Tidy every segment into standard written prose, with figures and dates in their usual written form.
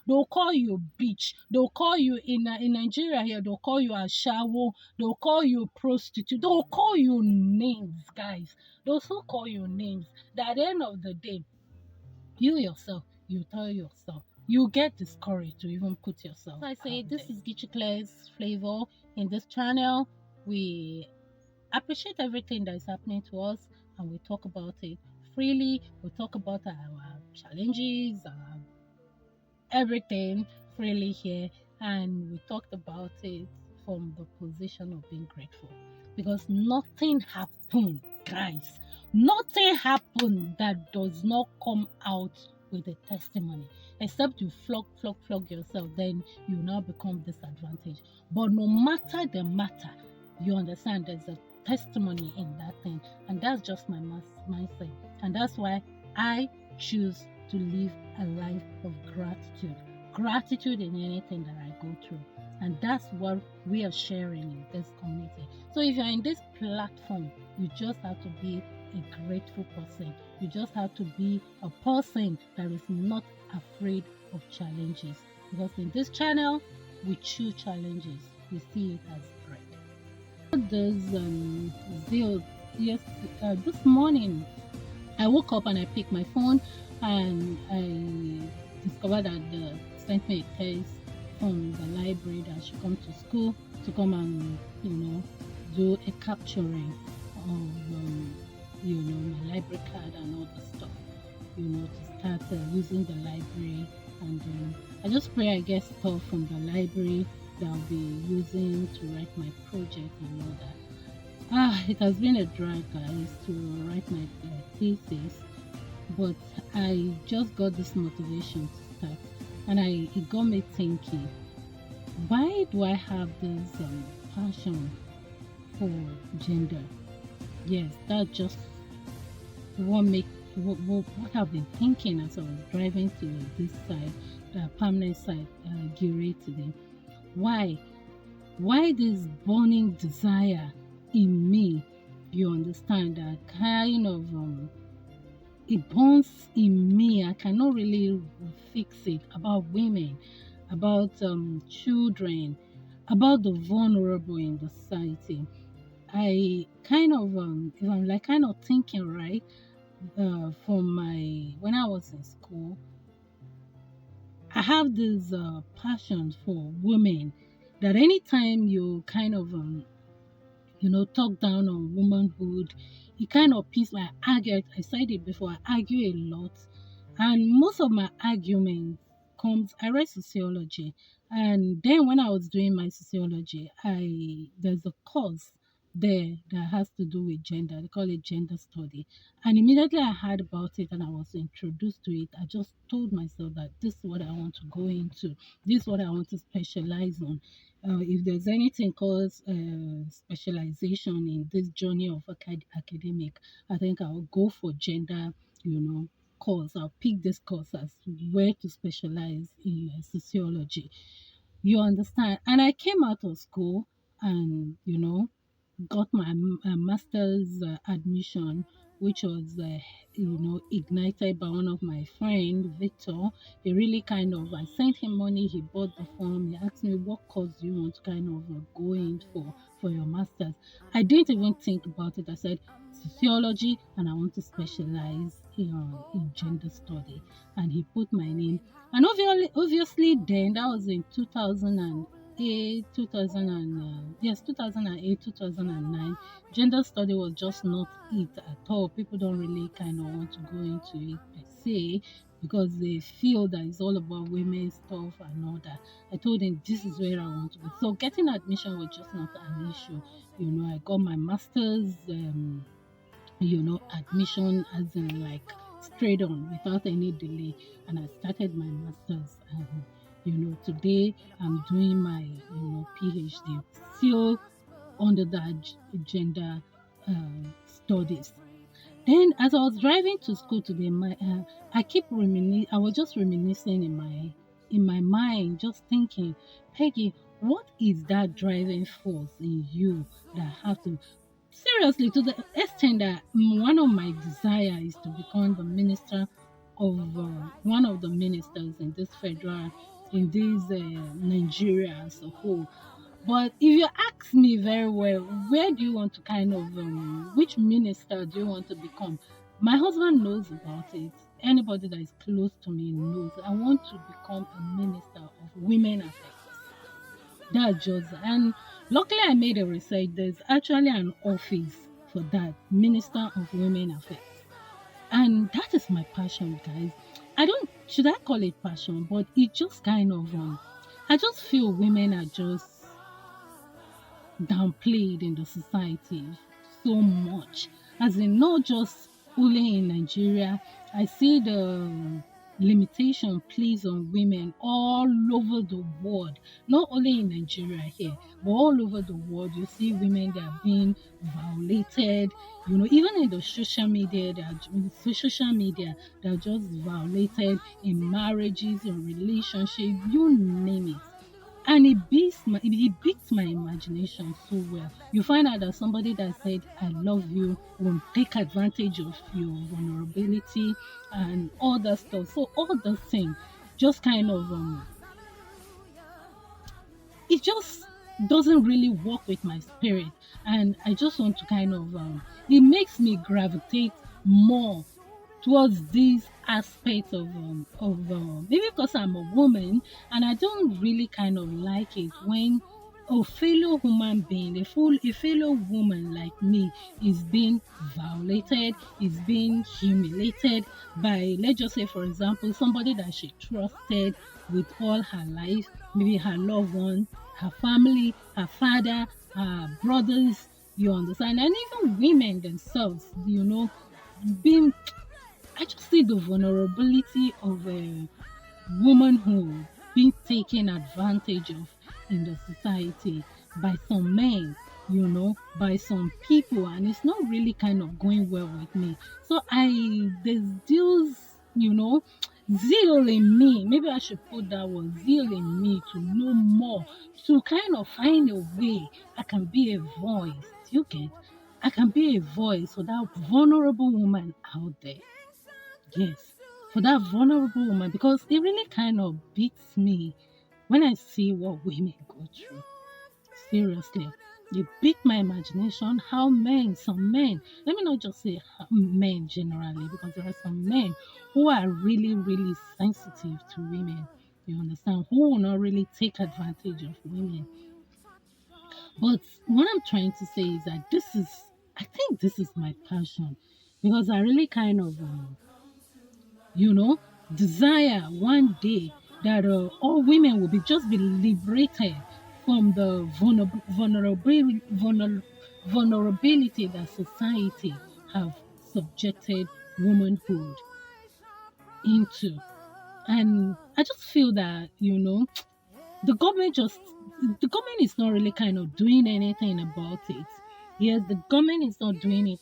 they'll call you bitch, they'll call you in Nigeria here, they'll call you ashawo, they'll call you prostitute, they'll call you names, guys. They'll so call you names that at the end of the day, you yourself, you tell yourself, you get discouraged to even put yourself. So I say this is GIECHICLEAR's flavor. In this channel, we appreciate everything that is happening to us, and we talk about it freely. We talk about our challenges, everything freely here, and we talked about it from the position of being grateful, because nothing happened, guys. Nothing happened that does not come out with a testimony, except you flog yourself, then you now become disadvantaged. But no matter the matter, you understand there's a testimony in that thing, and that's just my mindset, and that's why I choose to live a life of gratitude in anything that I go through. And that's what we are sharing in this community. So if you're in this platform, you just have to be a grateful person. You just have to be a person that is not afraid of challenges, because in this channel we choose challenges, we see it as bread. This morning I woke up and I picked my phone, and I discovered that they sent me a text from the library that I should come to school to come and do a capturing of my library card and all the stuff, to start using the library. And I just pray I get stuff from the library that I'll be using to write my project and all that. It has been a drag, guys, to write my thesis, but I just got this motivation to start, and it got me thinking, why do I have this passion for gender? Yes, that's just what I've been thinking as I was driving to this side, the permanent side, Giri today. Why this burning desire in me? You understand that kind of it burns in me. I cannot really fix it, about women, about children, about the vulnerable in the society. I kind of if I'm like kind of thinking, right, when I was in school, I have this passion for women, that anytime you kind of talk down on womanhood, it kind of piece like argue. I said it before, I argue a lot, and most of my arguments I read sociology, and then when I was doing my sociology, there's a course there that has to do with gender. They call it gender study, and immediately I heard about it and I was introduced to it. I just told myself that this is what I want to go into, this is what I want to specialize on. If there's anything called specialization in this journey of academic, I think I'll go for gender, course. I'll pick this course as where to specialize in sociology. You understand? And I came out of school and, got my master's admission, which was ignited by one of my friend, Victor. He really I sent him money, he bought the form, he asked me what course do you want to kind of go in for your master's. I didn't even think about it. I said sociology, and I want to specialize in gender study, and he put my name. And obviously then, that was in 2008, 2009. Gender study was just not it at all. People don't really kind of want to go into it per se, because they feel that it's all about women's stuff and all that. I told him this is where I want to go. So getting admission was just not an issue. I got my master's admission, as in like straight on without any delay, and I started my master's, and today I'm doing my PhD, still under that gender studies. Then as I was driving to school today, I was just reminiscing in my mind, just thinking, Peggy, what is that driving force in you that have to, seriously, to the extent that one of my desires is to become the minister of one of the ministers in this federal in this Nigeria as a whole. But if you ask me very well, where do you want to kind of, which minister do you want to become? My husband knows about it. Anybody that is close to me knows. I want to become a minister of women affairs. That's just, and luckily I made a research. There's actually an office for that, Minister of Women Affairs. And that is my passion, guys. I don't, should I call it passion, but it just kind of, I just feel women are just downplayed in the society so much. As in, not just only in Nigeria, I see the limitation placed on women all over the world, not only in Nigeria here, but all over the world. You see women that are being violated, even in the social media, they're just violated in marriages, in relationships, you name it. And it beats my imagination so well. You find out that somebody that said I love you will take advantage of your vulnerability and all that stuff. So all those things just kind of it just doesn't really work with my spirit, and I just want to kind of it makes me gravitate more towards these aspects of maybe because I'm a woman, and I don't really kind of like it when a fellow human being, a fellow woman like me, is being violated, is being humiliated by, let's just say, for example, somebody that she trusted with all her life, maybe her loved one, her family, her father, her brothers, you understand, and even women themselves, being I just see the vulnerability of womanhood being taken advantage of in the society by some men, by some people, and it's not really kind of going well with me. So there's zeal in me. Maybe I should put that word, zeal in me, to know more, to kind of find a way I can be a voice. Do you get? I can be a voice for that vulnerable woman out there. Yes, for that vulnerable woman, because it really kind of beats me when I see what women go through. Seriously, it beat my imagination how some men, let me not just say men generally, because there are some men who are really, really sensitive to women. You understand? Who will not really take advantage of women. But what I'm trying to say is that I think this is my passion, because I really kind of you know, desire one day that all women will be liberated from the vulnerability that society have subjected womanhood into. And I just feel that, the government just the government is not really kind of doing anything about it. Yes, the government is not doing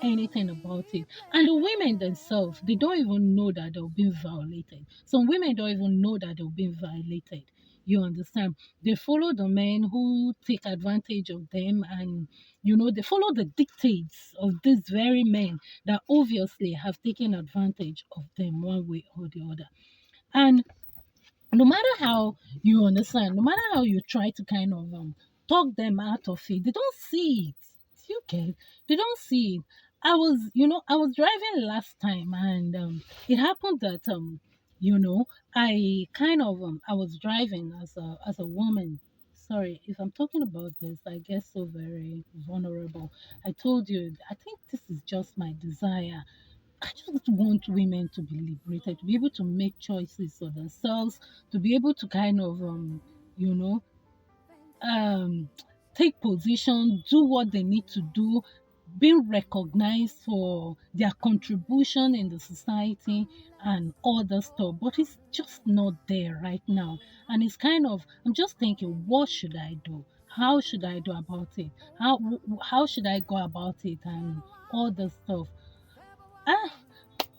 anything about it. And the women themselves, they don't even know that they're being violated. Some women don't even know that they're being violated. You understand? They follow the men who take advantage of them, and they follow the dictates of these very men that obviously have taken advantage of them one way or the other. And no matter how you understand, no matter how you try to kind of talk them out of it, they don't see it. You get? They don't see it. I was driving last time, and it happened that I kind of I was driving as a woman. Sorry if I'm talking about this. I get so very vulnerable. I told you. I think this is just my desire. I just want women to be liberated, to be able to make choices for themselves, to be able to kind of, you know, um, take position, do what they need to do, being recognized for their contribution in the society and all that stuff. But it's just not there right now. And it's kind of, I'm just thinking, what should I do? How should I do about it? How should I go about it and all that stuff? Ah,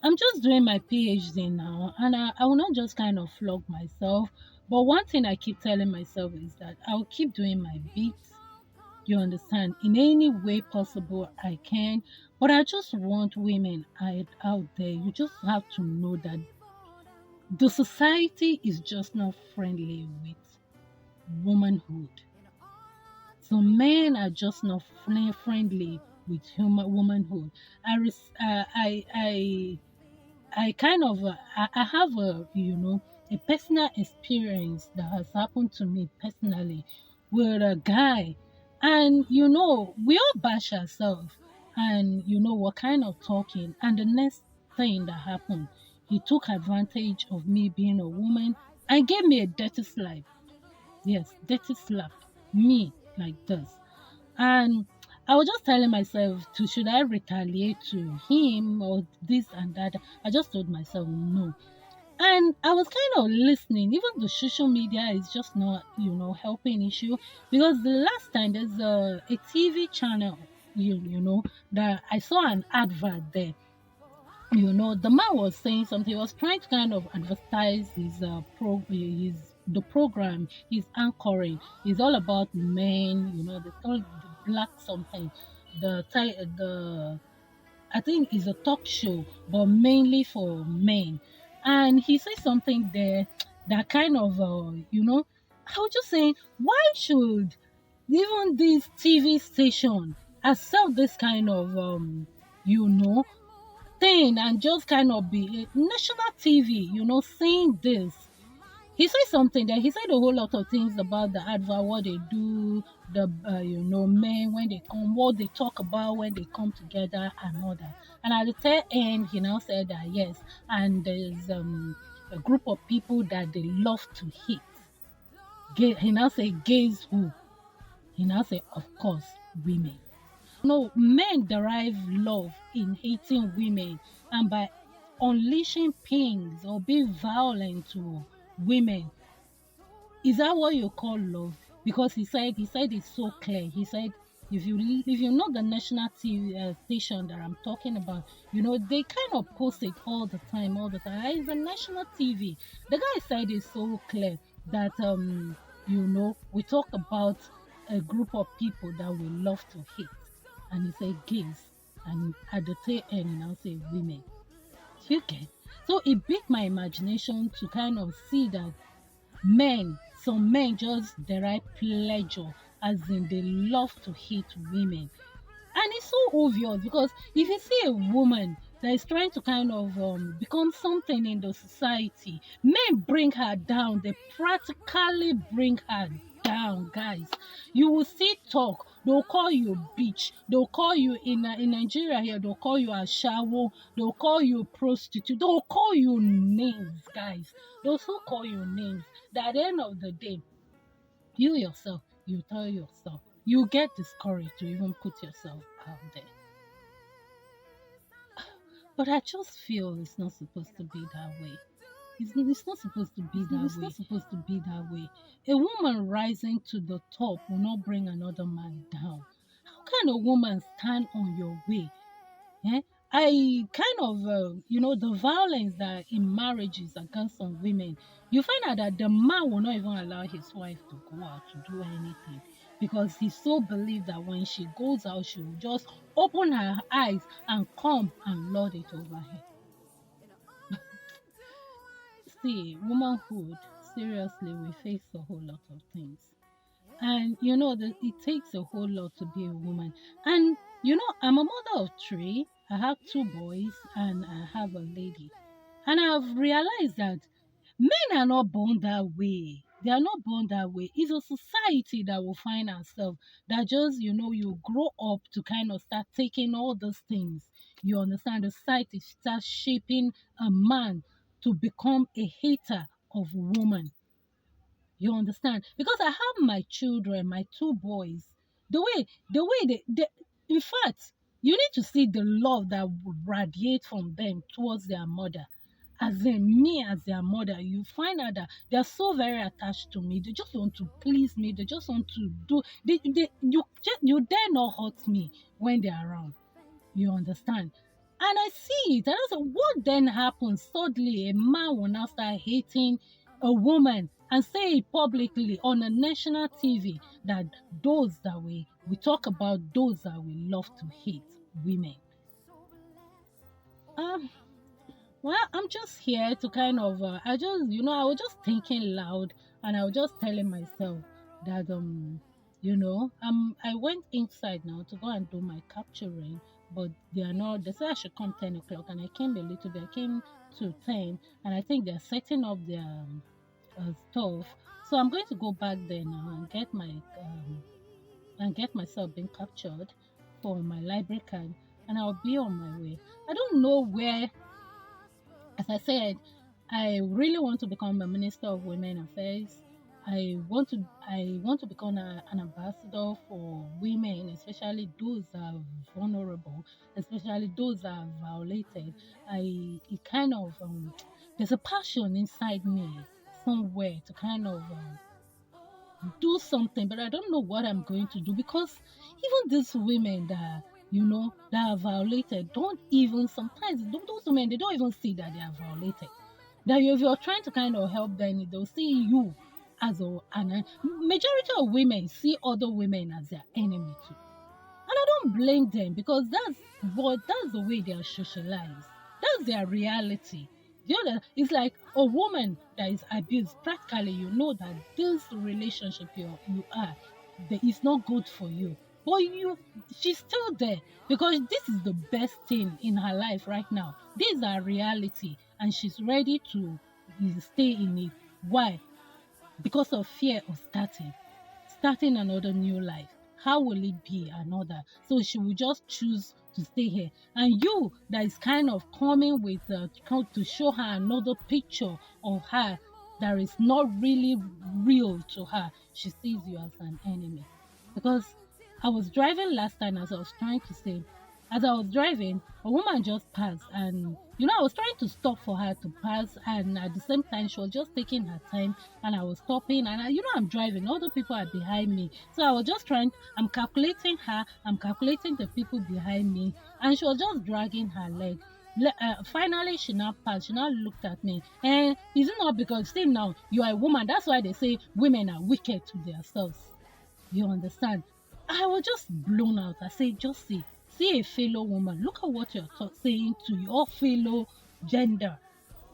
I'm just doing my PhD now, and I will not just kind of flog myself. But one thing I keep telling myself is that I'll keep doing my bits, you understand, in any way possible I can. But I just want women out there. You just have to know that The society is just not friendly with womanhood. So men are just not friendly with human womanhood. I kind of I have a personal experience that has happened to me personally with a guy, and we all bash ourselves, and we're kind of talking, and the next thing that happened, he took advantage of me being a woman and gave me a dirty slap. Yes, dirty slap me like this. And I was just telling myself to should I retaliate to him or this and that. I just told myself no. And I was kind of listening. Even the social media is just not, helping issue, because the last time there's a TV channel, that I saw an advert there. The man was saying something. He was trying to kind of advertise his his the program he's anchoring. It's all about men. They call it the black something. The I think it's a talk show, but mainly for men. And he said something there that kind of I was just saying, why should even this TV station accept this kind of you know thing and just kind of be national TV, saying this. He said something there. He said a whole lot of things about the advert, what they do, the men when they come, what they talk about when they come together and all that. And at the tail end, he now said that yes, and there's a group of people that they love to hit. He now said gays who? He now said of course women. No, men derive love in hating women and by unleashing pains or being violent to women. Is that what you call love? Because he said it's so clear. He said if you know the national TV station that I'm talking about, they kind of post it all the time. It's a national TV. The guy said it's so clear that we talk about a group of people that we love to hate, and he said gays, and at the tail end, he now say women. You get? So it piqued my imagination to kind of see that some men just derive pleasure, as in they love to hit women. And it's so obvious because if you see a woman that is trying to kind of become something in the society, men bring her down. They practically bring her down, guys. You will see talk. They'll call you bitch. They'll call you in Nigeria here. They'll call you a shawo. They'll call you prostitute. They'll call you names, guys. They'll so call you names. That at the end of the day, you yourself, you tell yourself, you get discouraged to even put yourself out there. But I just feel it's not supposed to be that way. It's not supposed to be that way. It's not supposed to be that way. A woman rising to the top will not bring another man down. How can a woman stand on your way? Eh? I kind of, the violence that in marriages against some women, you find out that the man will not even allow his wife to go out to do anything because he so believes that when she goes out, she will just open her eyes and come and lord it over her. See, womanhood, seriously, we face a whole lot of things. And that it takes a whole lot to be a woman. And I'm a mother of three. I have two boys and I have a lady. And I've realized that men are not born that way. They are not born that way. It's a society that will find ourselves that just, you grow up to kind of start taking all those things. You understand? The society starts shaping a man to become a hater of woman. You understand? Because I have my children, my two boys. The way they in fact, you need to see the love that would radiate from them towards their mother. As in me as their mother, you find out that they're so very attached to me. They just want to please me. They just want to do. You dare not hurt me when they're around. You understand? And I see it. And I said, what then happens? Suddenly, a man will now start hating a woman and say it publicly on a national TV that we talk about those that we love to hate women. Um, Well, I'm just here to kind of, I was just thinking loud, and I was just telling myself that, I went inside now to go and do my capturing, but they are not, they said I should come 10 o'clock, and I came a little bit, I came to 10, and I think they're setting up their stuff. So I'm going to go back there now and get myself being captured for my library card, and I'll be on my way. I don't know where. As I said, I really want to become a minister of women affairs. I want to become an ambassador for women, especially those that are vulnerable, especially those that are violated. It kind of there's a passion inside me somewhere to kind of do something, but I don't know what I'm going to do, because even these women that that are violated don't even sometimes those women, they don't even see that they are violated. That if you're trying to kind of help them, they'll see you as a majority of women see other women as their enemy too. And I don't blame them, because that's the way they are socialized. That's their reality. The other, it's like a woman that is abused. Practically, you know that this relationship you are, that is not good for you. But she's still there, because this is the best thing in her life right now. This is her reality, and she's ready to stay in it. Why? Because of fear of starting another new life. How will it be another? So she will just choose to stay here. And you, that is kind of coming with to show her another picture of her that is not really real to her, she sees you as an enemy. Because I was driving last time, as I was trying to say, as I was driving, a woman just passed, and I was trying to stop for her to pass, and at the same time, she was just taking her time, and I was stopping, and I'm driving, other people are behind me, so I was just I'm calculating her, I'm calculating the people behind me, and she was just dragging her leg. Finally, she now passed. She now looked at me, and is it not because, see, now you are a woman? That's why they say women are wicked to themselves. You understand? I was just blown out. I said, just see a fellow woman. Look at what you're saying to your fellow gender.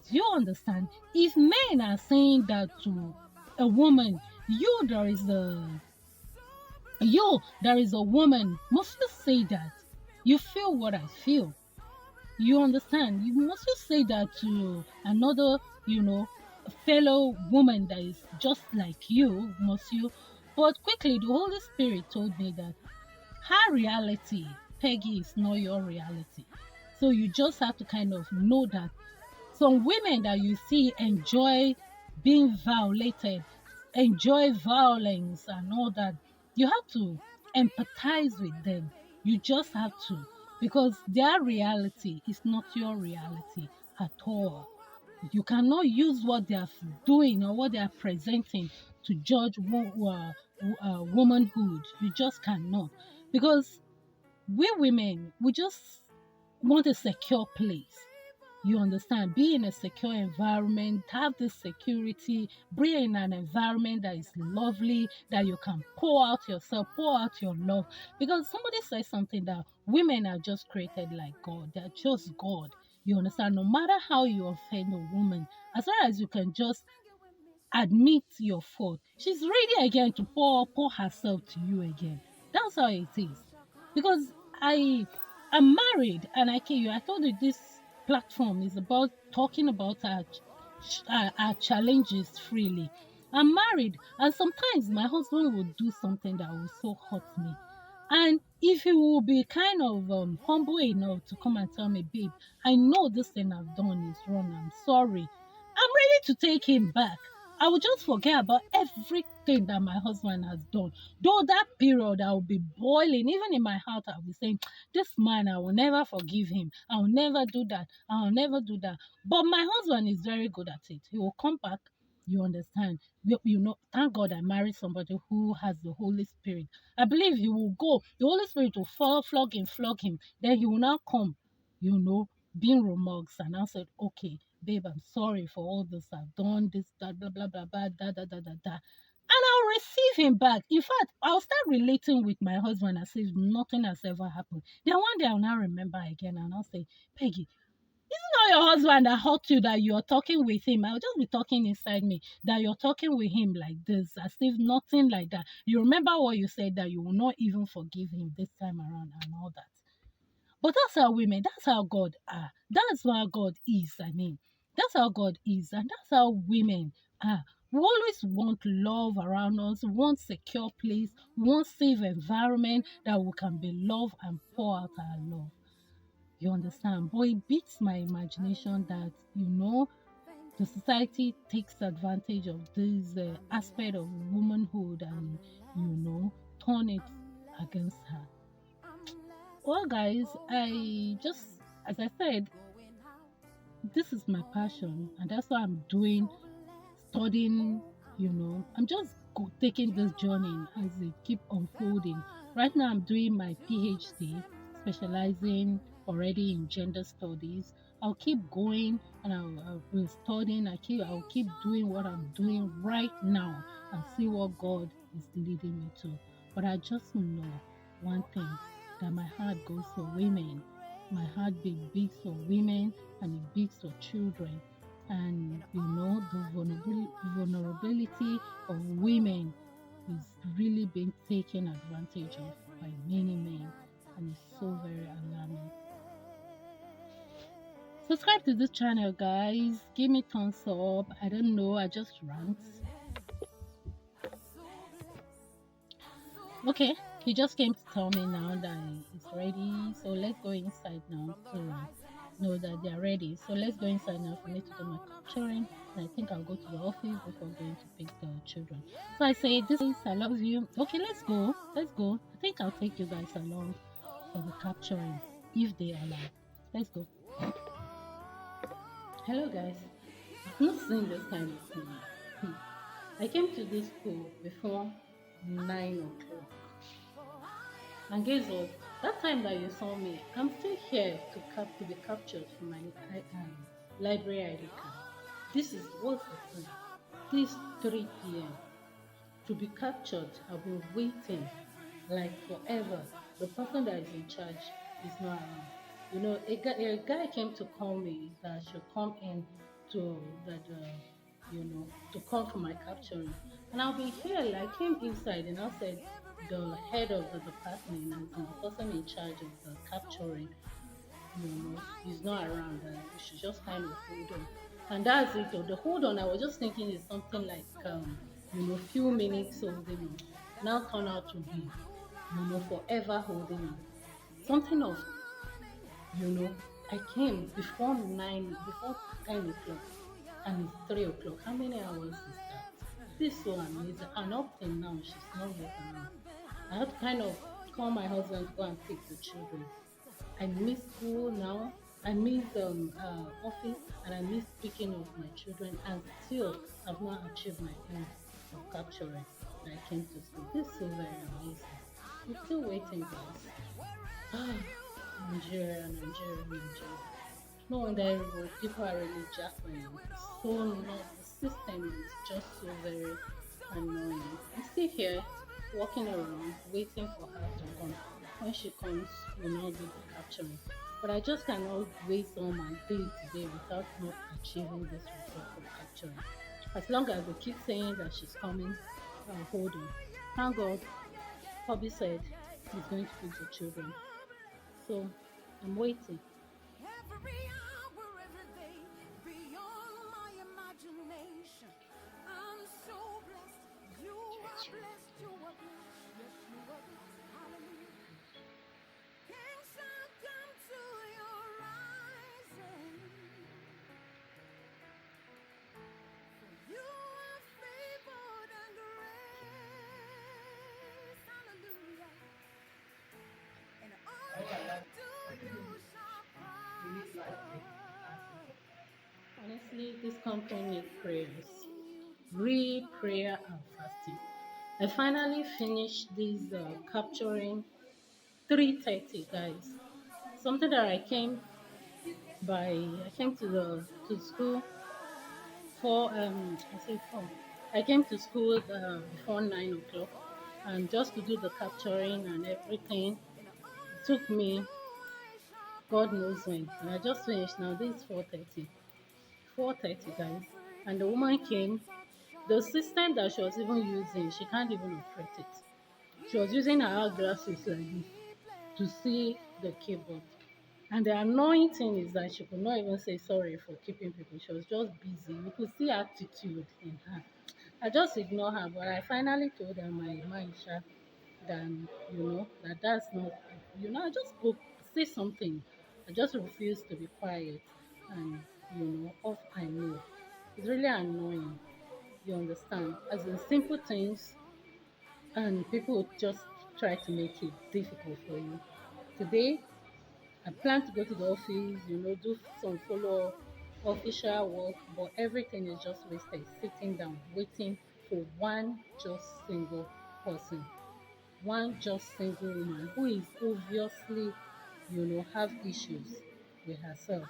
Do you understand? If men are saying that to a woman, there is a woman, must you say that? You feel what I feel. You understand? You must just say that to another, fellow woman that is just like you, must you? But quickly, the Holy Spirit told me that her reality, Peggy, is not your reality. So you just have to kind of know that some women that you see enjoy being violated, enjoy violence and all that. You have to empathize with them. You just have to, because their reality is not your reality at all. You cannot use what they are doing or what they are presenting to judge womanhood. You just cannot. Because we women, we just want a secure place. You understand? Be in a secure environment, have this security, be in an environment that is lovely, that you can pour out yourself, pour out your love. Because somebody says something that women are just created like God, they're just God. You understand? No matter how you offend a woman, as long as you can just admit your fault, she's ready again to pour herself to you again. That's how it is. Because I am married, and I told you this platform is about talking about our challenges freely. I'm married, and sometimes my husband will do something that will so hurt me. And if he will be kind of humble enough to come and tell me, babe, I know this thing I've done is wrong, I'm sorry, I'm ready to take him back. I will just forget about everything that my husband has done. Though that period, I will be boiling. Even in my heart, I'll be saying, this man, I will never forgive him. I will never do that. I will never do that. But my husband is very good at it. He will come back. You understand? Thank God I married somebody who has the Holy Spirit. I believe he will go. The Holy Spirit will flog him. Then he will now come, being remorse. And I said, okay, babe, I'm sorry for all this I've done, this, that, blah, blah, blah, blah, da, da, da, da, da. And I'll receive him back. In fact, I'll start relating with my husband as if nothing has ever happened. Then one day I'll now remember again, and I'll say, Peggy, Not your husband that hurt you, that you're talking with him. I'll just be talking inside me that you're talking with him like this, as if nothing like that. You remember what you said, that you will not even forgive him this time around and all that. But that's how women, that's how God are. That's how God is. I mean, that's how God is, and that's how women are. We always want love around us, want secure place, want safe environment that we can be loved and pour out our love. You understand? But it beats my imagination that, the society takes advantage of this aspect of womanhood and, turn it against her. Well, guys, as I said, this is my passion, and that's what I'm doing, studying. I'm just taking this journey as it keep unfolding. Right now I'm doing my PhD, specializing already in gender studies. I'll keep going, and I'll be studying. I'll keep doing what I'm doing right now and see what God is leading me to. But I just know one thing, that my heart goes for women. My heart beats for women, and it beats for children. And the vulnerability of women is really being taken advantage of by many men, and it's so very alarming. Subscribe to this channel, guys. Give me thumbs up. I don't know, I just rant. Okay, he just came to tell me now that it's ready, so let's go inside now to know that they're ready. So let's go inside now for me to do my capturing, and I think I'll go to the office before going to pick the children. So I say, this is, I love you. Okay, let's go. I think I'll take you guys along for the capturing, if they allow. Let's go. Hello guys, I've not seen this kind of thing. I came to this school before 9 o'clock. And guess what? That time that you saw me, I'm still here to be captured for my library ID card. This is what's the time. This 3 p.m. To be captured. I've been waiting like forever. The person that is in charge is not around. A guy came to call me that I should come in to that to come for my capturing. And I'll be here. Like, I came inside and I said the head of the department and the person in charge of the capturing, is not around, and we should just kind of hold on. And that's it. The hold on, I was just thinking is something like few minutes holding on. Now turn out to be forever holding on. Something of I came before 10 o'clock, and it's 3 o'clock. How many hours is that? This is so amazing. And up till now, she's not yet around. I had to kind of call my husband to go and pick the children. I miss school now. I miss office, and I miss picking up my children. And still, I've not achieved my aim of capturing. And I came to school. This is so very amazing. I'm still waiting, guys. Nigeria. No wonder everybody, people are really jackpotting. So not the system is just so very annoying. I'm still here, walking around, waiting for her to come. When she comes, we'll not do the capturing. But I just cannot wait on my day today without not achieving this result of capturing. As long as they keep saying that she's coming, I'll hold on. Thank God, Hobby said he's going to feed the children. So I'm waiting. Every hour, every day, beyond my imagination. I'm so blessed. You are blessed. You are blessed. Yes, you are blessed. Hallelujah. Kings shall come to your rising. For you are favored and grace. Hallelujah. And all you do, you shall prosper. Honestly, this company needs prayers. Real prayer and fasting. I finally finished this capturing 3:30, guys. Something that I came to school for I say 4. I came to school before 9 o'clock, and just to do the capturing and everything, it took me God knows when. And I just finished now. This is 4:30. 4:30, guys. And the woman came. The system that she was even using, she can't even operate it. She was using her eyeglasses like this to see the keyboard. And the annoying thing is that she could not even say sorry for keeping people. She was just busy. You could see attitude in her. I just ignore her, but I finally told her my Maisha than that that's not I just spoke say something. I just refuse to be quiet, and off I know. It's really annoying. You understand? As in simple things, and people would just try to make it difficult for you. Today, I plan to go to the office, do some follow official work, but everything is just wasted. Sitting down, waiting for one just single person, one just single woman who is obviously, have issues with herself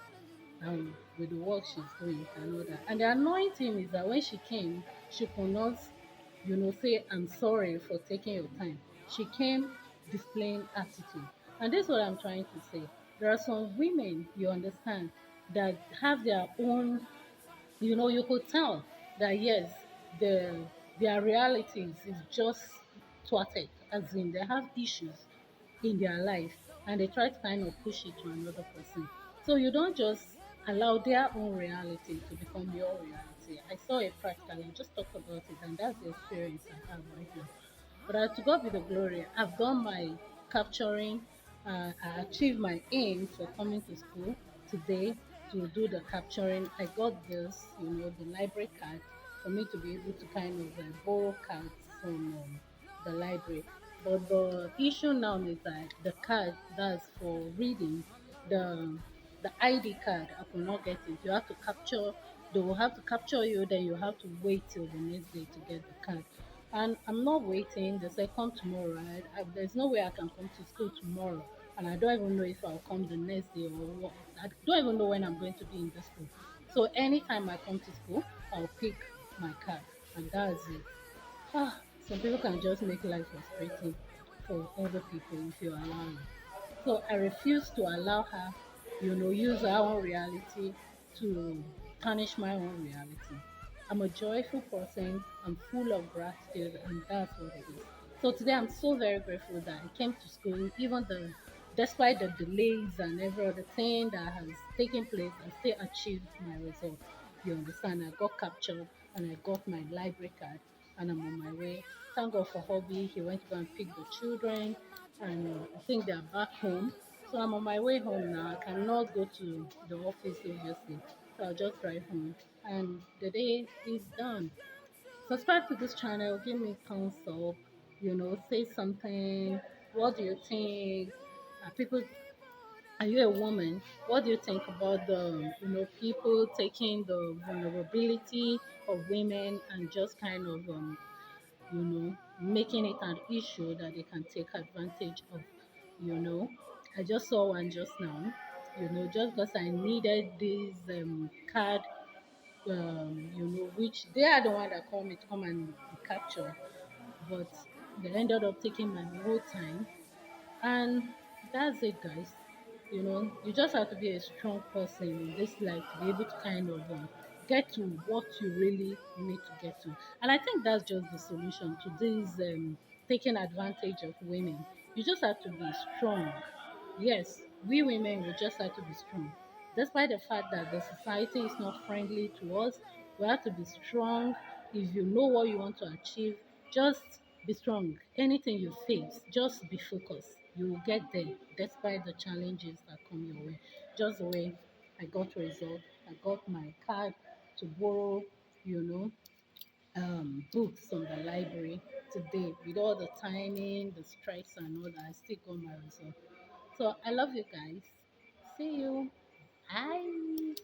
and with the work she's doing and all that. And the annoying thing is that when she came, she could not, say, I'm sorry for taking your time. She came displaying attitude. And this is what I'm trying to say. There are some women, you understand, that have their own, you could tell that yes, the their realities is just twatted, as in they have issues in their life and they try to kind of push it to another person. So you don't just allow their own reality to become your reality. I saw it practically, I just talked about it, and that's the experience I have right now. But to God be the glory. I've done my capturing. I achieved my aim for coming to school today to do the capturing. I got this, the library card for me to be able to kind of borrow cards from the library. But the issue now is that the card that's for reading, the the ID card, I could not get it. You have to capture. They will have to capture you. Then you have to wait till the next day to get the card. And I'm not waiting. They say come tomorrow, right? There's no way I can come to school tomorrow. And I don't even know if I'll come the next day or what. I don't even know when I'm going to be in the school. So anytime I come to school, I'll pick my card. And that's it. Ah, some people can just make life frustrating for other people if you allow it. So I refuse to allow her, use her own reality to tarnish my own reality. I'm a joyful person. I'm full of gratitude, and that's what it is. So today I'm so very grateful that I came to school, even despite the delays and every other thing that has taken place, I still achieved my result. You understand? I got captured and I got my library card, and I'm on my way. Thank God for hubby. He went to go and pick the children, and I think they're back home. So I'm on my way home now. I cannot go to the office obviously. So I'll just drive home. And the day is done. Subscribe to this channel, give me thumbs up, say something. What do you think? People, are you a woman? What do you think about the people taking the vulnerability of women and just kind of making it an issue that they can take advantage of? You know, I just saw one just now. Just because I needed this card, which they are the one that called me to come and capture, but they ended up taking my whole time. And that's it, guys. You just have to be a strong person in this life to be able to kind of get to what you really need to get to. And I think that's just the solution to this taking advantage of women. You just have to be strong. Yes, we women will just have to be strong. Despite the fact that the society is not friendly to us, we have to be strong. If you know what you want to achieve, just be strong. Anything you face, just be focused. You will get there despite the challenges that come your way. Just the way I got result, I got my card to borrow, you know, books from the library today. With all the timing, the strikes and all that, I still got my result. So I love you guys. See you. Bye.